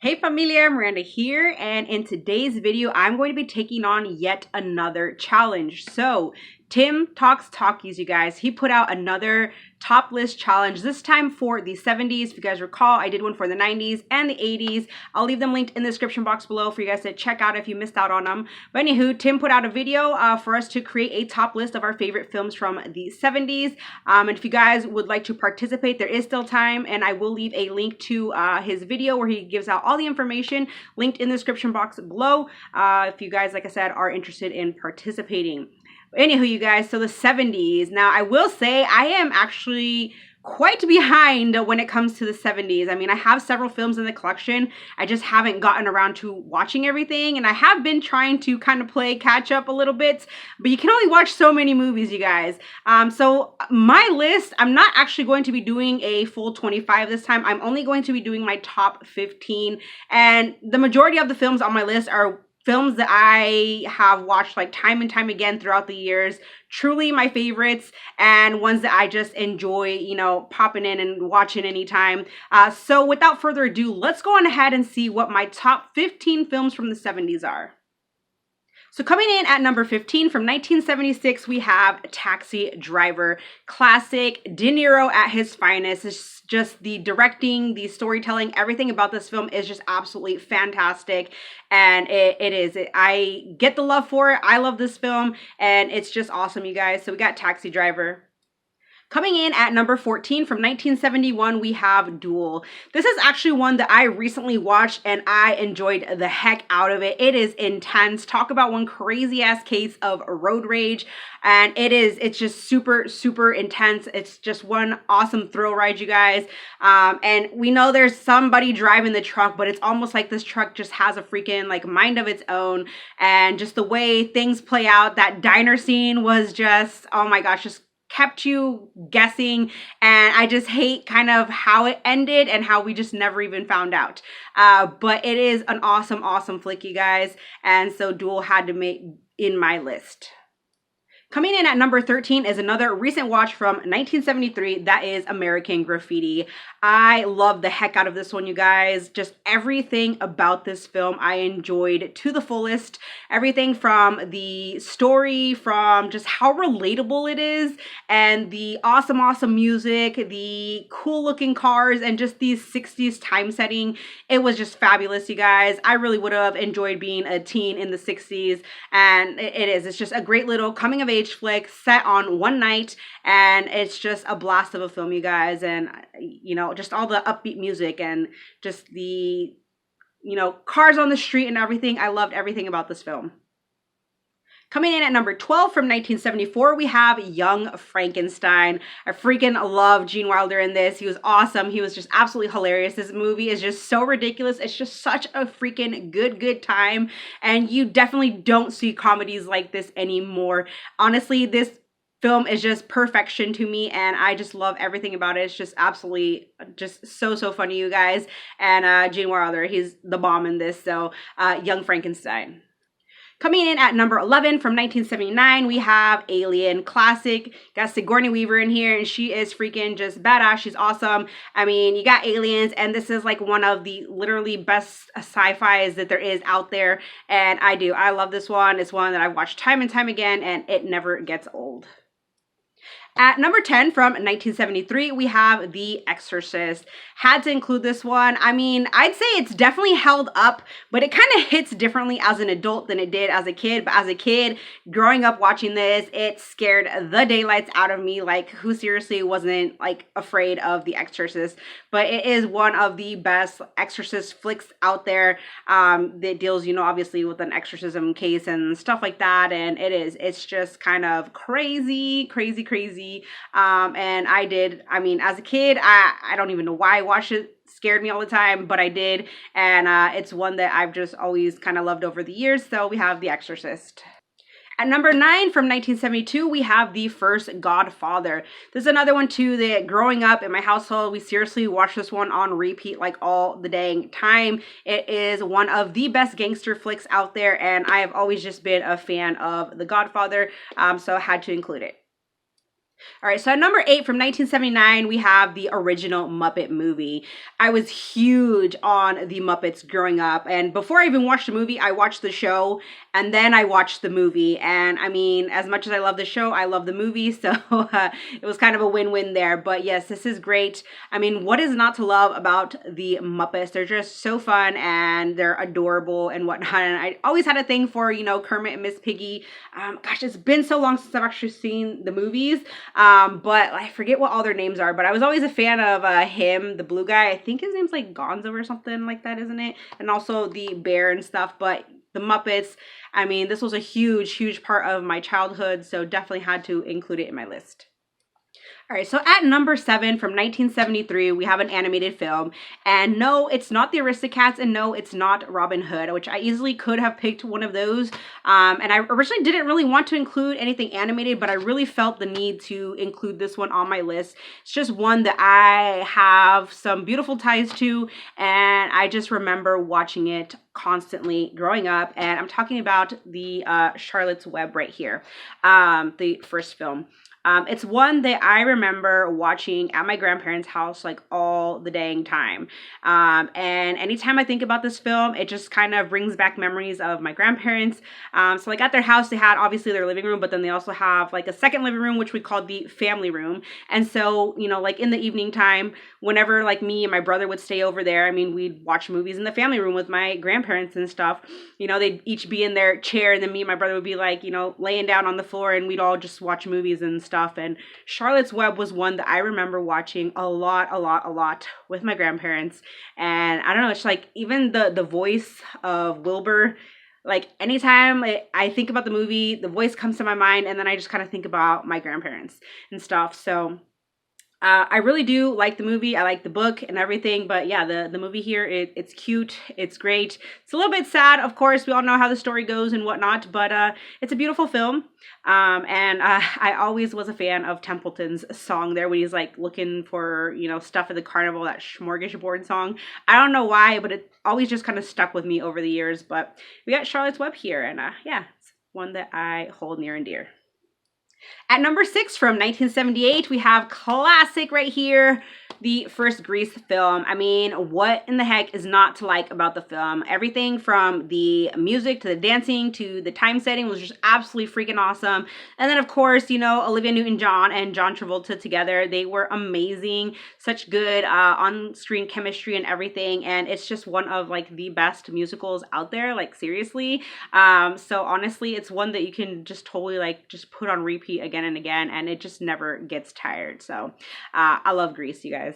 Hey familia, Miranda here, and in today's video, I'm going to be taking on yet another challenge. So, Tim Talks Talkies, you guys, he put out another top list challenge, this time for the 70s. If you guys recall, I did one for the 90s and the 80s. I'll leave them linked in the description box below for you guys to check out if you missed out on them. But anywho, Tim put out a video for us to create a top list of our favorite films from the 70s. And if you guys would like to participate, there is still time, and I will leave a link to his video where he gives out all the information linked in the description box below if you guys, like I said, are interested in participating. Anywho, you guys, so the 70s. Now, I will say I am actually quite behind when it comes to the 70s. I mean, I have several films in the collection. I just haven't gotten around to watching everything, and I have been trying to kind of play catch up a little bit, but you can only watch so many movies, you guys. So my list, I'm not actually going to be doing a full 25 this time. I'm only going to be doing my top 15, and the majority of the films on my list are films that I have watched like time and time again throughout the years, truly my favorites, and ones that I just enjoy, you know, popping in and watching anytime. So without further ado, let's go on ahead and see what my top 15 films from the 70s are. So coming in at number 15 from 1976, we have Taxi Driver. Classic, De Niro at his finest. It's just the directing, the storytelling, everything about this film is just absolutely fantastic. And I get the love for it. I love this film, and it's just awesome, you guys. So we got Taxi Driver. Coming in at number 14 from 1971, we have Duel. This is actually one that I recently watched and I enjoyed the heck out of it. It is intense. Talk about one crazy ass case of road rage. And it's just super, super intense. It's just one awesome thrill ride, you guys. And we know there's somebody driving the truck, but it's almost like this truck just has a freaking like mind of its own. And just the way things play out, that diner scene was just, oh my gosh, just kept you guessing, and I just hate kind of how it ended and how we just never even found out. But it is an awesome, awesome flick, you guys, and so Duel had to make in my list. Coming in at number 13 is another recent watch from 1973. That is American Graffiti. I love the heck out of this one, you guys. Just everything about this film I enjoyed to the fullest. Everything from the story, from just how relatable it is, and the awesome, awesome music, the cool looking cars, and just these 60s time setting. It was just fabulous, you guys. I really would have enjoyed being a teen in the 60s, and it's just a great little coming of age flick set on one night, and it's just a blast of a film, you guys. And you know, just all the upbeat music and just the, you know, cars on the street and everything. I loved everything about this film. Coming in at number 12 from 1974, we have Young Frankenstein. I freaking love Gene Wilder in this. He was awesome. He was just absolutely hilarious. This movie is just so ridiculous. It's just such a freaking good time. And you definitely don't see comedies like this anymore. Honestly, this film is just perfection to me, and I just love everything about it. It's just absolutely just so funny, you guys. And Gene Wilder, he's the bomb in this. So Young Frankenstein. Coming in at number 11 from 1979, we have Alien. Classic. Got Sigourney Weaver in here, and she is freaking just badass. She's awesome. I mean, you got aliens, and this is like one of the literally best sci-fis that there is out there. And I love this one. It's one that I've watched time and time again, and it never gets old. At number 10 from 1973, we have The Exorcist. Had to include this one. I mean, I'd say it's definitely held up, but it kind of hits differently as an adult than it did as a kid. But as a kid, growing up watching this, it scared the daylights out of me. Like, who seriously wasn't like afraid of The Exorcist? But it is one of the best exorcist flicks out there that deals, you know, obviously with an exorcism case and stuff like that. And it's just kind of crazy. And I mean, as a kid, I don't even know why I watched it. Scared me all the time, but I did. And it's one that I've just always kind of loved over the years. So we have The Exorcist. At number 9 from 1972, we have The First Godfather. This is another one too that growing up in my household, we seriously watched this one on repeat like all the dang time. It is one of the best gangster flicks out there, and I have always just been a fan of The Godfather, so I had to include it. All right, so at number 8 from 1979, we have the original Muppet movie. I was huge on the Muppets growing up, and before I even watched the movie, I watched the show, and then I watched the movie. And I mean, as much as I love the show, I love the movie, so it was kind of a win-win there. But yes, this is great. I mean, what is not to love about the Muppets? They're just so fun, and they're adorable and whatnot. And I always had a thing for, Kermit and Miss Piggy. Gosh, it's been so long since I've actually seen the movies. But I forget what all their names are, but I was always a fan of him, the blue guy. I think his name's like Gonzo or something like that, isn't it? And also the bear and stuff. But the Muppets, I mean, this was a huge, huge part of my childhood, so definitely had to include it in my list. All right, so at number 7 from 1973, we have an animated film. And no, it's not the Aristocats, and no, it's not Robin Hood, which I easily could have picked one of those. And I originally didn't really want to include anything animated, but I really felt the need to include this one on my list. It's just one that I have some beautiful ties to, and I just remember watching it constantly growing up. And I'm talking about the Charlotte's Web right here, the first film. It's one that I remember watching at my grandparents' house like all the dang time. And anytime I think about this film, it just kind of brings back memories of my grandparents. So like at their house, they had obviously their living room, but then they also have like a second living room, which we called the family room. And so, like in the evening time, whenever like me and my brother would stay over there, I mean, we'd watch movies in the family room with my grandparents and stuff. They'd each be in their chair, and then me and my brother would be like, laying down on the floor, and we'd all just watch movies and stuff. And Charlotte's Web was one that I remember watching a lot with my grandparents. And I don't know, it's like even the voice of Wilbur, like anytime I think about the movie, the voice comes to my mind, and then I just kind of think about my grandparents and stuff. So I really do like the movie. I like the book and everything, but yeah, the movie here, it's cute. It's great. It's a little bit sad, of course. We all know how the story goes and whatnot, but it's a beautiful film. And I always was a fan of Templeton's song there when he's like looking for, stuff at the carnival, that smorgasbord song. I don't know why, but it always just kind of stuck with me over the years. But we got Charlotte's Web here, and yeah, it's one that I hold near and dear. At number 6 from 1978, we have classic right here, the first Grease film. I mean, what in the heck is not to like about the film? Everything from the music to the dancing to the time setting was just absolutely freaking awesome. And then, of course, Olivia Newton-John and John Travolta together, they were amazing. Such good on-screen chemistry and everything. And it's just one of like the best musicals out there, like seriously. So honestly, it's one that you can just totally like just put on repeat again and again, and it just never gets tired. So I love Grease, you guys.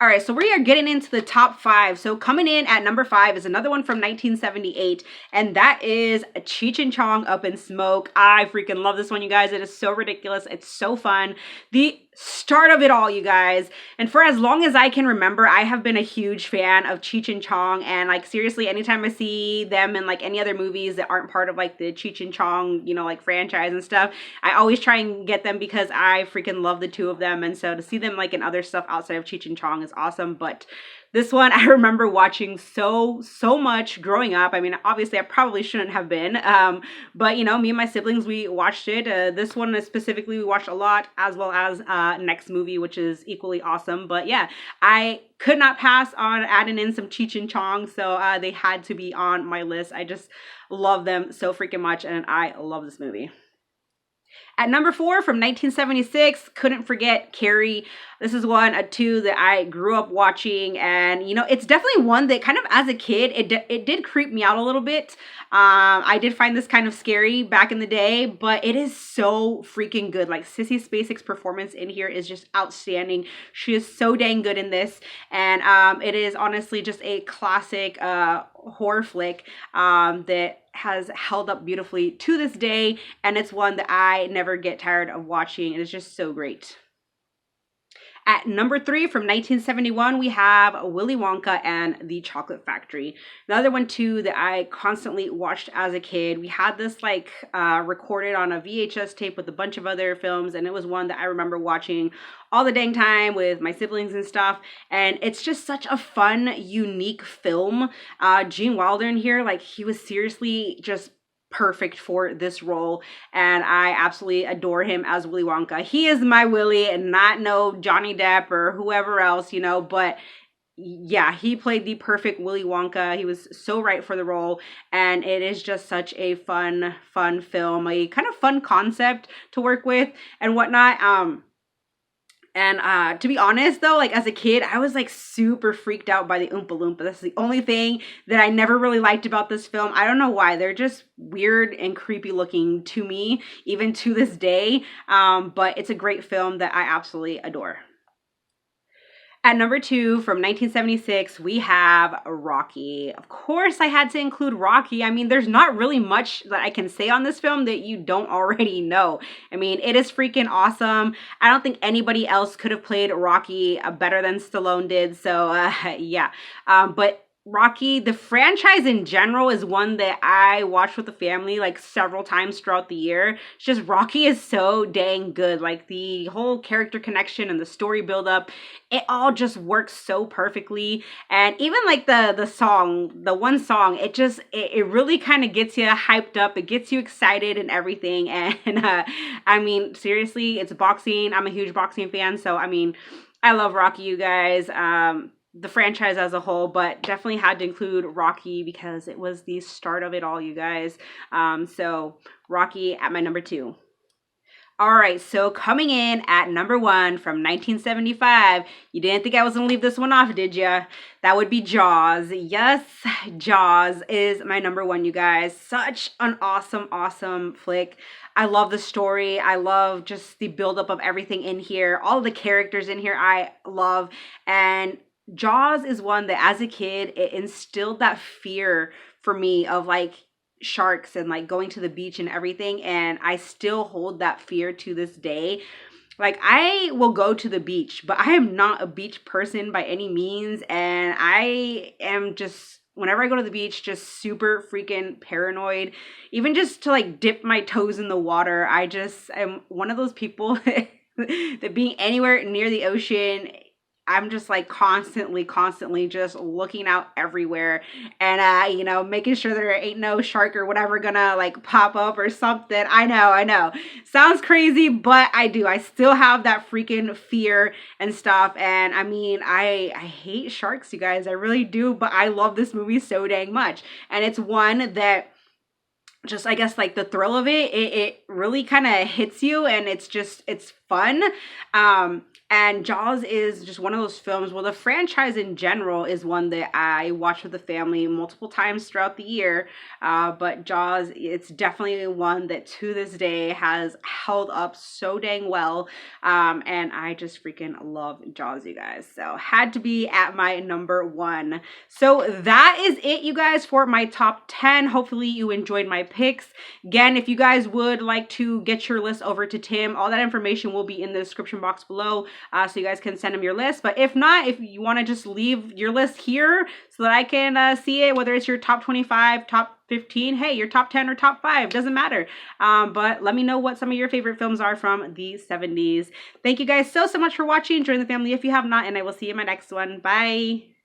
All right, so we are getting into the top 5. So coming in at number 5 is another one from 1978, and that is Cheech and Chong Up in Smoke. I freaking love this one, you guys. It is so ridiculous. It's so fun. The start of it all, you guys. And for as long as I can remember, I have been a huge fan of Cheech and Chong, and like seriously, anytime I see them in like any other movies that aren't part of like the Cheech and Chong, like franchise and stuff, I always try and get them because I freaking love the two of them. And so to see them like in other stuff outside of Cheech and Chong is awesome. But this one I remember watching so much growing up. I mean, obviously I probably shouldn't have been, but me and my siblings, we watched it. This one specifically we watched a lot, as well as next movie, which is equally awesome. But yeah, I could not pass on adding in some Cheech and Chong, so they had to be on my list. I just love them so freaking much, and I love this movie. At number 4 from 1976, couldn't forget Carrie. This is two that I grew up watching, and it's definitely one that kind of as a kid, it did creep me out a little bit. I did find this kind of scary back in the day, but it is so freaking good. Like Sissy Spacek's performance in here is just outstanding. She is so dang good in this, and it is honestly just a classic horror flick that has held up beautifully to this day, and it's one that I never get tired of watching. It is just so great. At number 3 from 1971, we have Willy Wonka and the Chocolate Factory. Another one too that I constantly watched as a kid. We had this like recorded on a VHS tape with a bunch of other films, and it was one that I remember watching all the dang time with my siblings and stuff. And it's just such a fun, unique film. Gene Wilder in here, like he was seriously just perfect for this role, and I absolutely adore him as Willy Wonka. He is my Willy, and not no Johnny Depp or whoever else, you know, but yeah, he played the perfect Willy Wonka. He was so right for the role, and it is just such a fun film, a kind of fun concept to work with and whatnot. And to be honest though, like as a kid, I was like super freaked out by the Oompa Loompa. That's the only thing that I never really liked about this film. I don't know why. They're just weird and creepy looking to me, even to this day. But it's a great film that I absolutely adore. At number 2 from 1976, we have Rocky. Of course, I had to include Rocky. I mean, there's not really much that I can say on this film that you don't already know. I mean, it is freaking awesome. I don't think anybody else could have played Rocky better than Stallone did. So, yeah. But Rocky, the franchise in general, is one that I watched with the family like several times throughout the year. It's just Rocky is so dang good. Like the whole character connection and the story build up, it all just works so perfectly. And even like the song, the one song, it really kind of gets you hyped up. It gets you excited and everything. And I mean, seriously, it's boxing. I'm a huge boxing fan, so I mean, I love Rocky, you guys. The franchise as a whole, but definitely had to include Rocky because it was the start of it all, you guys. So Rocky at my number 2. All right, so coming in at number 1 from 1975, you didn't think I was gonna leave this one off, did ya? That would be Jaws. Yes, Jaws is my number 1, you guys. Such an awesome flick. I love the story. I love just the buildup of everything in here. All of the characters in here I love, and Jaws is one that as a kid, it instilled that fear for me of like sharks and like going to the beach and everything. And I still hold that fear to this day. Like I will go to the beach, but I am not a beach person by any means. And I am just, whenever I go to the beach, just super freaking paranoid. Even just to like dip my toes in the water, I just am one of those people that being anywhere near the ocean, I'm just like constantly just looking out everywhere and, you know, making sure there ain't no shark or whatever gonna like pop up or something. I know. Sounds crazy, but I do. I still have that freaking fear and stuff. And I mean, I hate sharks, you guys. I really do, but I love this movie so dang much. And it's one that just, I guess, like the thrill of it really kind of hits you, and it's fun. And Jaws is just one of those films. Well, the franchise in general is one that I watch with the family multiple times throughout the year. But Jaws, it's definitely one that to this day has held up so dang well. And I just freaking love Jaws, you guys. So had to be at my number 1. So that is it, you guys, for my top 10. Hopefully you enjoyed my picks. Again, if you guys would like to get your list over to Tim, all that information will be in the description box below. So you guys can send him your list. But if not, if you want to just leave your list here so that I can see it, whether it's your top 25, top 15, hey, your top 10 or top 5, doesn't matter. But let me know what some of your favorite films are from the 70s. Thank you guys so much for watching. Join the family if you have not, and I will see you in my next one. Bye.